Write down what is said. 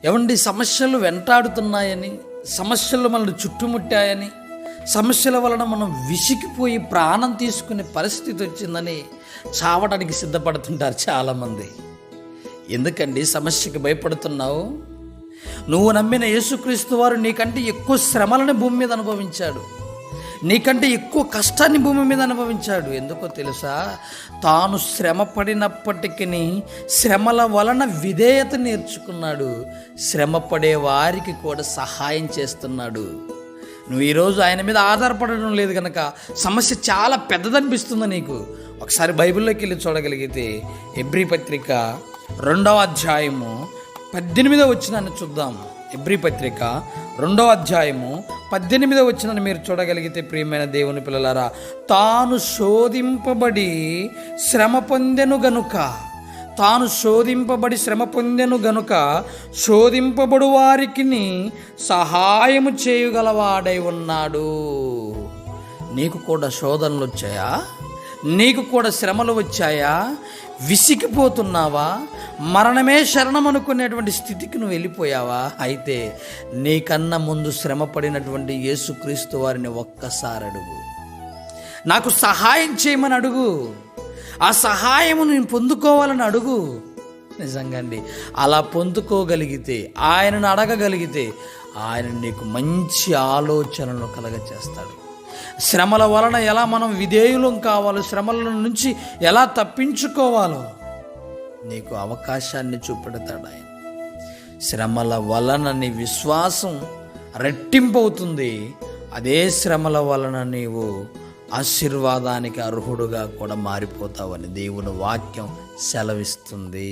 ఏమండి, సమస్యలు వెంటాడుతున్నాయని, సమస్యలు మనల్ని చుట్టుముట్టాయని, సమస్యల వలన మనం విసిగిపోయి ప్రాణం తీసుకునే పరిస్థితి వచ్చిందని చావడానికి సిద్ధపడుతుంటారు చాలామంది. ఎందుకండి సమస్యకి భయపడుతున్నావు? నువ్వు నమ్మిన యేసుక్రీస్తు వారు నీకంటే ఎక్కువ శ్రమలను భూమి మీద అనుభవించాడు, నీకంటే ఎక్కువ కష్టాన్ని భూమి మీద అనుభవించాడు. ఎందుకో తెలుసా? తాను శ్రమ పడినప్పటికీ శ్రమల వలన విధేయత నేర్చుకున్నాడు. శ్రమ పడే వారికి కూడా సహాయం చేస్తున్నాడు. నువ్వు ఈరోజు ఆయన మీద ఆధారపడడం లేదు కనుక సమస్య చాలా పెద్దదనిపిస్తుంది నీకు. ఒకసారి బైబిల్లోకి వెళ్ళి చూడగలిగితే ఎబ్రీ పత్రిక 2వ అధ్యాయము 18వ వచనాన్ని చూద్దాం. ఎబ్రీ పత్రిక 2వ అధ్యాయము 18వ వచనాన్ని మీరు చూడగలిగితే, ప్రియమైన దేవుని పిల్లలారా, తాను శోధింపబడి శ్రమ పొందెను గనుక, తాను శోధింపబడి శ్రమ పొందెను గనుక శోధింపబడు వారికి సహాయము చేయగలవాడై ఉన్నాడు. నీకు కూడా శోధనలు వచ్చాయా? నీకు కూడా శ్రమలు వచ్చాయా? విసిగిపోతున్నావా? మరణమే శరణం అనుకునేటువంటి స్థితికి నువ్వు వెళ్ళిపోయావా? అయితే నీకన్నా ముందు శ్రమ పడినటువంటి యేసుక్రీస్తు వారిని ఒక్కసారి అడుగు, నాకు సహాయం చేయమని అడుగు, ఆ సహాయము నేను పొందుకోవాలని అడుగు. నిజంగా అండి, అలా పొందుకోగలిగితే, ఆయనను అడగగలిగితే ఆయన నీకు మంచి ఆలోచనలు కలగచేస్తాడు. శ్రమల వలన ఎలా మనం విధేయులం కావాలో, శ్రమల నుంచి ఎలా తప్పించుకోవాలో నీకు అవకాశాన్ని చూపెడతాడు ఆయన. శ్రమల వలన నీ విశ్వాసం రెట్టింపవుతుంది. అదే శ్రమల వలన నీవు ఆశీర్వాదానికి అర్హుడుగా కూడా మారిపోతావని దేవుని వాక్యం సెలవిస్తుంది.